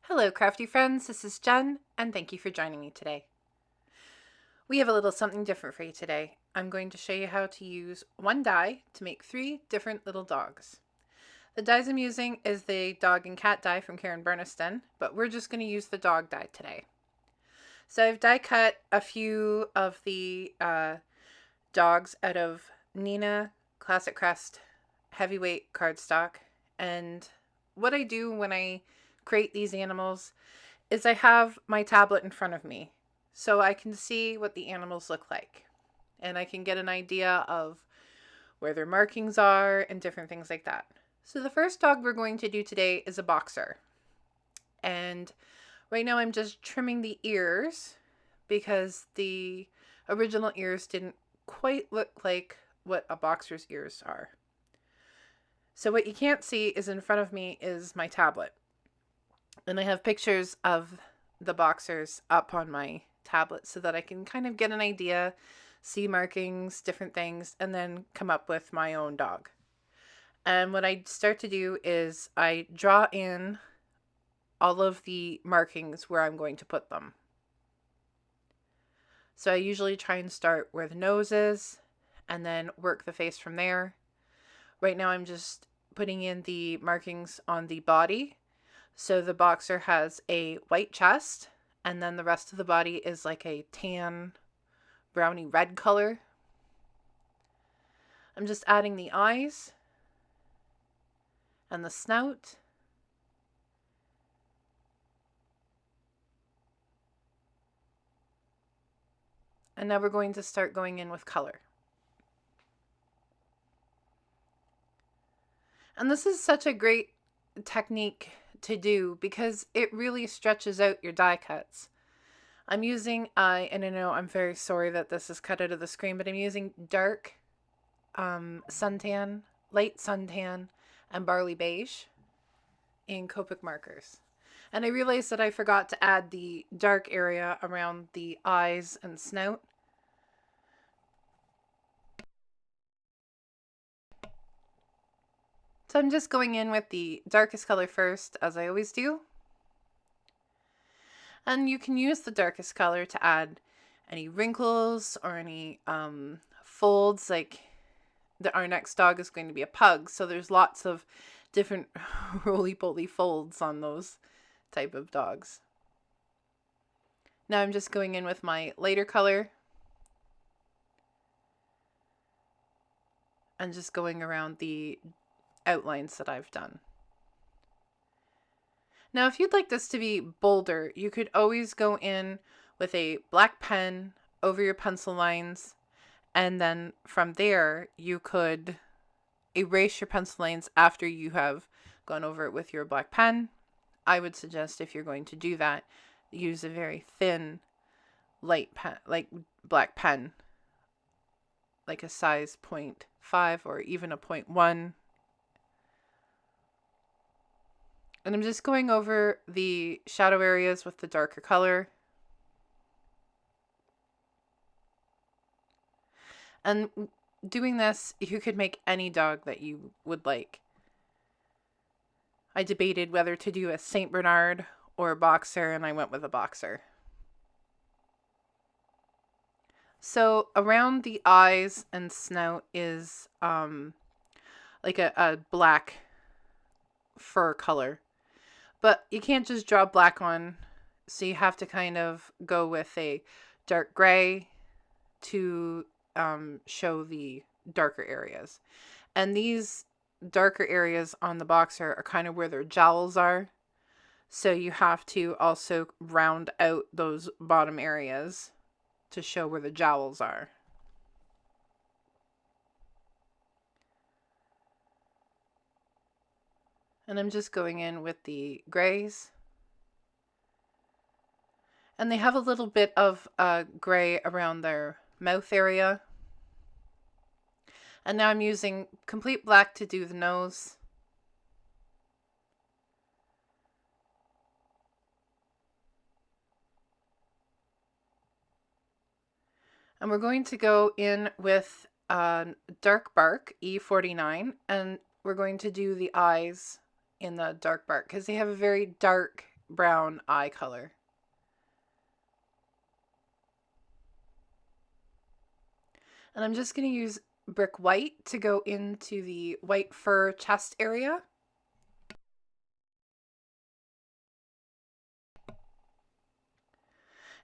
Hello, Crafty Friends. This is Jen, and thank you for joining me today. We have a little something different for you today. I'm going to show you how to use one die to make 3 different little dogs. The dies I'm using is the dog and cat die from Burniston, but we're just going to use the dog die today. So I've die cut a few of the dogs out of Nina Classic Crest heavyweight cardstock, and what I do when I create these animals is I have my tablet in front of me so I can see what the animals look like, and I can get an idea of where their markings are and different things like that. So the first dog we're going to do today is a boxer, and right now I'm just trimming the ears because the original ears didn't quite look like what a boxer's ears are. So what you can't see is in front of me is my tablet, and I have pictures of the boxers up on my tablet so that I can kind of get an idea, see markings, different things, and then come up with my own dog. And what I start to do is I draw in all of the markings where I'm going to put them. So I usually try and start where the nose is and then work the face from there. Right now I'm just putting in the markings on the body. So the boxer has a white chest, and then the rest of the body is like a tan, browny red color. I'm just adding the eyes and the snout. And now we're going to start going in with color. And this is such a great technique to do because it really stretches out your die cuts. I'm using, and I know I'm very sorry that this is cut out of the screen, but I'm using dark suntan, light suntan, and barley beige in Copic markers. And I realized that I forgot to add the dark area around the eyes and snout. So I'm just going in with the darkest color first, as I always do. And you can use the darkest color to add any wrinkles or any folds. Like our next dog is going to be a pug, so there's lots of different roly-poly folds on those type of dogs. Now I'm just going in with my lighter color and just going around the outlines that I've done. Now, if you'd like this to be bolder, you could always go in with a black pen over your pencil lines, and then from there you could erase your pencil lines after you have gone over it with your black pen. I would suggest, if you're going to do that, use a very thin light pen, like black pen, like a size 0.5 or even a 0.1. And I'm just going over the shadow areas with the darker color. And doing this, you could make any dog that you would like. I debated whether to do a Saint Bernard or a boxer, and I went with a boxer. So around the eyes and snout is like a black fur color. But you can't just draw black on, so you have to kind of go with a dark gray to show the darker areas. And these darker areas on the boxer are kind of where their jowls are. So you have to also round out those bottom areas to show where the jowls are. And I'm just going in with the grays. And they have a little bit of gray around their mouth area. And now I'm using complete black to do the nose. And we're going to go in with dark bark, E49, and we're going to do the eyes in the dark bark because they have a very dark brown eye color. And I'm just going to use brick white to go into the white fur chest area.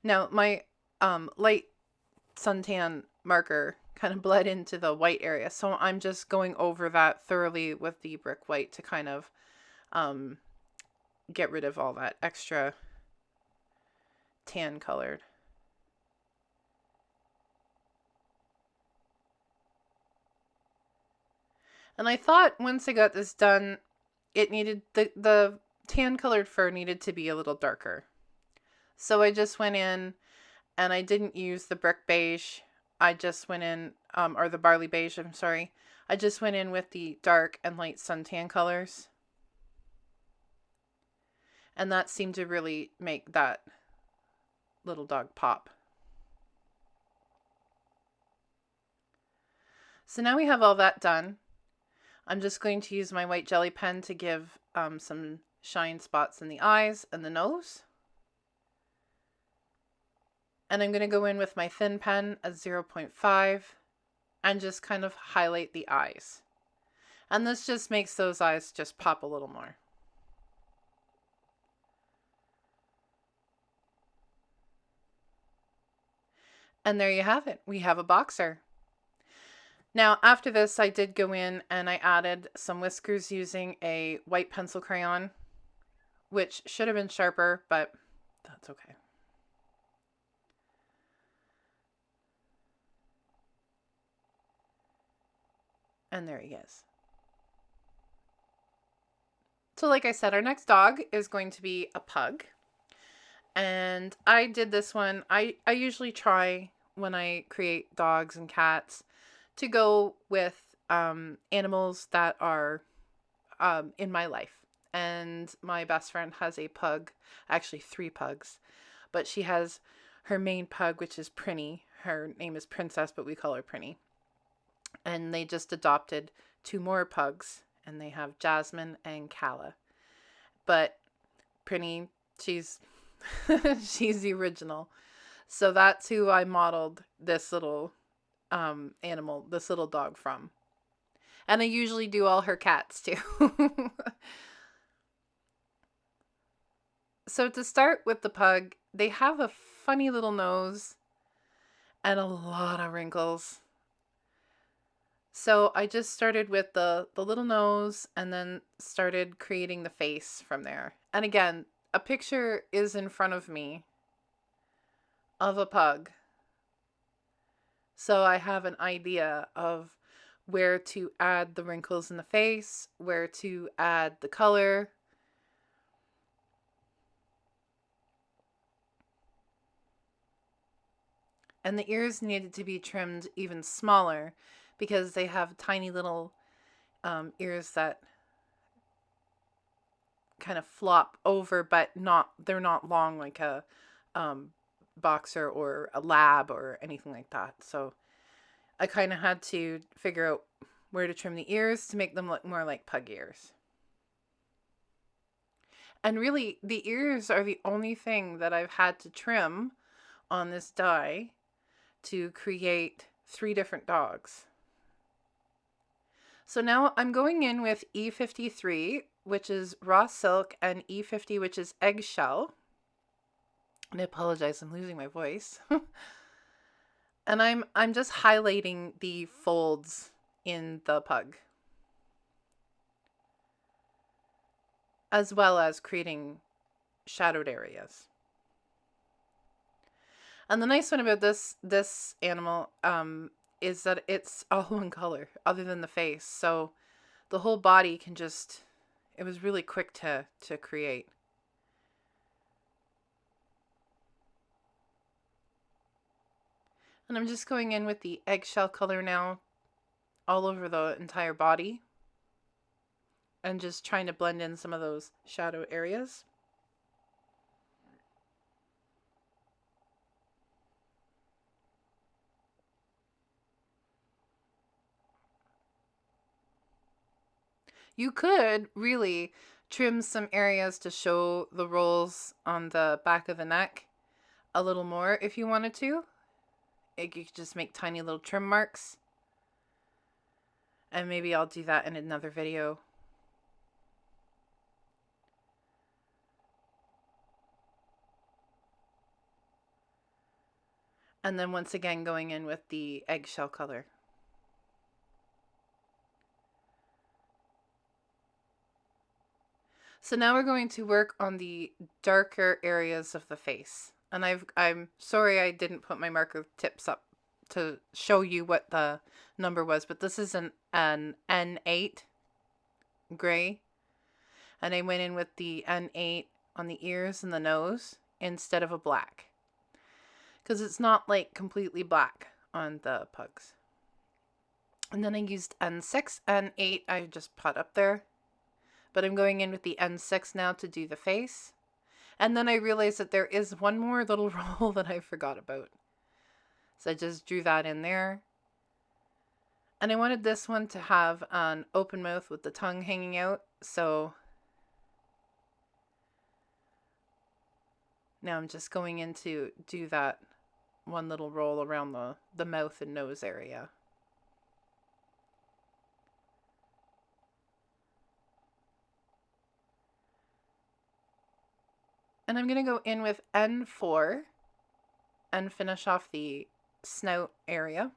Now my light suntan marker kind of bled into the white area, so I'm just going over that thoroughly with the brick white to kind of get rid of all that extra tan colored. And I thought once I got this done, it needed the tan colored fur needed to be a little darker. So I just went in and I didn't use the brick beige. I just went in, or the barley beige, I'm sorry. I just went in with the dark and light suntan colors. And that seemed to really make that little dog pop. So now we have all that done. I'm just going to use my white jelly pen to give some shine spots in the eyes and the nose. And I'm going to go in with my thin pen at 0.5 and just kind of highlight the eyes. And this just makes those eyes just pop a little more. And there you have it. We have a boxer. Now, after this, I did go in and I added some whiskers using a white pencil crayon, which should have been sharper, but that's okay. And there he is. So like I said, our next dog is going to be a pug. And I did this one. I usually try when I create dogs and cats to go with animals that are in my life. And my best friend has a pug, actually 3 pugs, but she has her main pug, which is Prinny. Her name is Princess, but we call her Prinny. And they just adopted 2 more pugs, and they have Jasmine and Calla. But Prinny, she's she's the original. So that's who I modeled this little animal, this little dog from. And I usually do all her cats too. So to start with the pug, they have a funny little nose and a lot of wrinkles. So I just started with the little nose and then started creating the face from there. And again, a picture is in front of me of a pug. So I have an idea of where to add the wrinkles in the face, where to add the color. And the ears needed to be trimmed even smaller because they have tiny little ears that kind of flop over, but they're not long like a boxer or a lab or anything like that. So I kind of had to figure out where to trim the ears to make them look more like pug ears. And really, the ears are the only thing that I've had to trim on this die to create 3 different dogs. So now I'm going in with E53, which is raw silk, and E50, which is eggshell. And I apologize, I'm losing my voice. And I'm just highlighting the folds in the pug, as well as creating shadowed areas. And the nice one about this animal is that it's all one color other than the face. So the whole body can just, it was really quick to create. And I'm just going in with the eggshell color now all over the entire body and just trying to blend in some of those shadow areas. You could really trim some areas to show the rolls on the back of the neck a little more if you wanted to. You could just make tiny little trim marks. And maybe I'll do that in another video. And then once again going in with the eggshell color. So now we're going to work on the darker areas of the face. And I'm sorry I didn't put my marker tips up to show you what the number was, but this is an N8 gray. And I went in with the N8 on the ears and the nose instead of a black, because it's not like completely black on the pugs. And then I used N6, N8 I just put up there. But I'm going in with the N6 now to do the face. And then I realized that there is one more little roll that I forgot about. So I just drew that in there. And I wanted this one to have an open mouth with the tongue hanging out. So now I'm just going in to do that one little roll around the mouth and nose area. And I'm going to go in with N4 and finish off the snout area.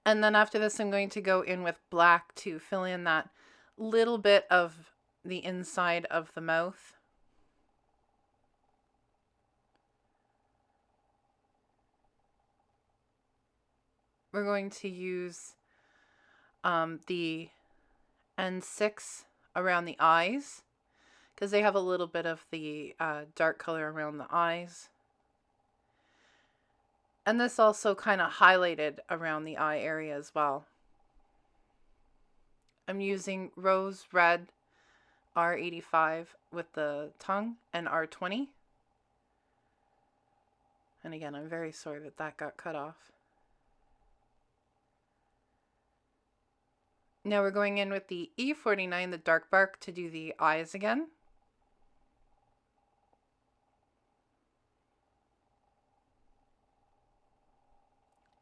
And then after this, I'm going to go in with black to fill in that little bit of the inside of the mouth. We're going to use the N6 around the eyes, because they have a little bit of the dark color around the eyes. And this also kind of highlighted around the eye area as well. I'm using Rose Red R85 with the tongue and R20. And again, I'm very sorry that that got cut off. Now we're going in with the E49, the dark bark, to do the eyes again.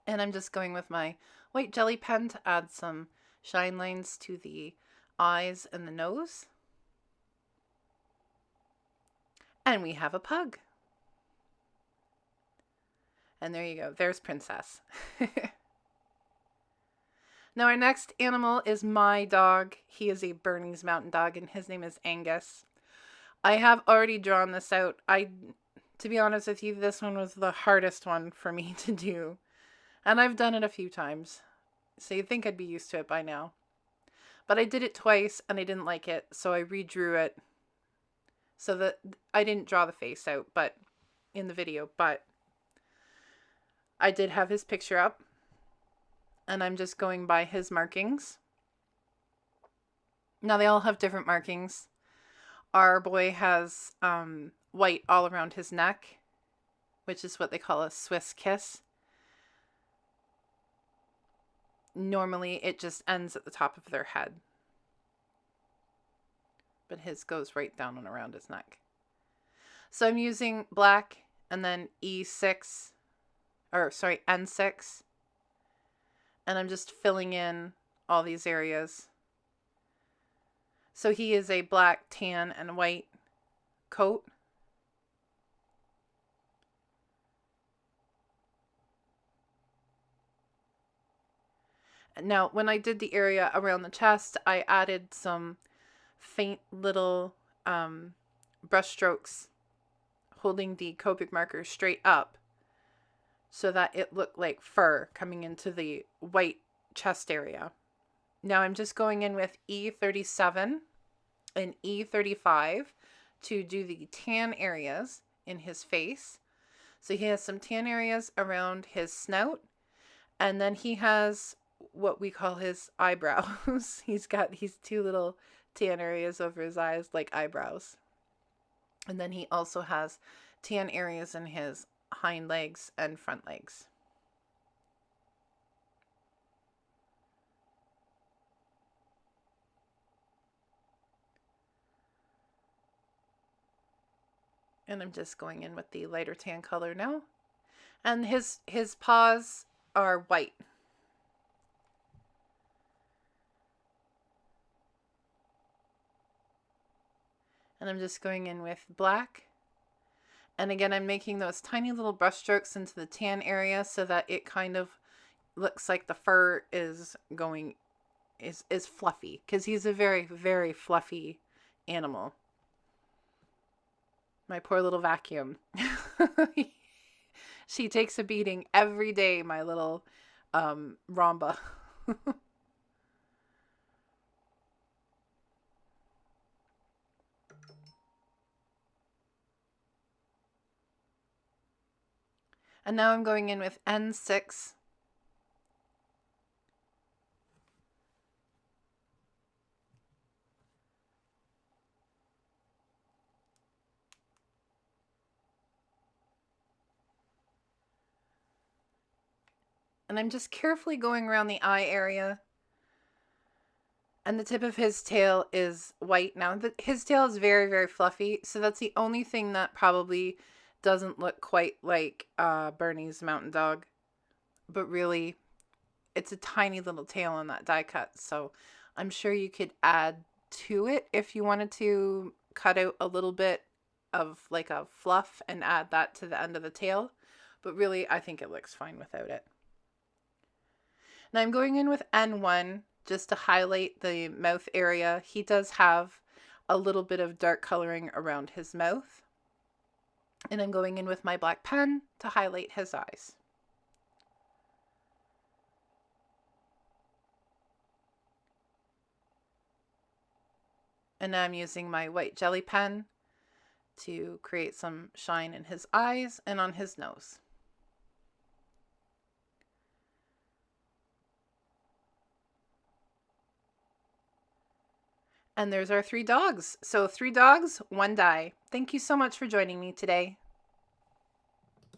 And I'm just going with my white jelly pen to add some shine lines to the eyes and the nose. And we have a pug. And there you go. There's Princess. Now our next animal is my dog. He is a Bernese Mountain Dog and his name is Angus. I have already drawn this out. To be honest with you, this one was the hardest one for me to do. And I've done it a few times. So you'd think I'd be used to it by now. But I did it twice and I didn't like it. So I redrew it so that I didn't draw the face out but in the video. But I did have his picture up. And I'm just going by his markings. Now they all have different markings. Our boy has white all around his neck, which is what they call a Swiss kiss. Normally it just ends at the top of their head. But his goes right down and around his neck. So I'm using black and then N6. And I'm just filling in all these areas. So he is a black, tan, and white coat. Now, when I did the area around the chest, I added some faint little brush strokes holding the Copic marker straight up so that it looked like fur coming into the white chest area. Now I'm just going in with E37 and E35 to do the tan areas in his face. So he has some tan areas around his snout, and then he has what we call his eyebrows. He's got these two little tan areas over his eyes like eyebrows. And then he also has tan areas in his hind legs and front legs. And I'm just going in with the lighter tan color now. And his paws are white. And I'm just going in with black. And again, I'm making those tiny little brush strokes into the tan area so that it kind of looks like the fur is fluffy, because he's a very, very fluffy animal. My poor little vacuum. She takes a beating every day, my little Ramba. And now I'm going in with N6. And I'm just carefully going around the eye area. And the tip of his tail is white now. His tail is very, very fluffy. So that's the only thing that probably doesn't look quite like Bernie's mountain dog. But really, it's a tiny little tail on that die cut. So I'm sure you could add to it if you wanted to cut out a little bit of like a fluff and add that to the end of the tail. But really, I think it looks fine without it. Now I'm going in with N1 just to highlight the mouth area. He does have a little bit of dark coloring around his mouth. And I'm going in with my black pen to highlight his eyes. And now I'm using my white jelly pen to create some shine in his eyes and on his nose. And there's our 3 dogs. So 3 dogs, 1 die. Thank you so much for joining me today.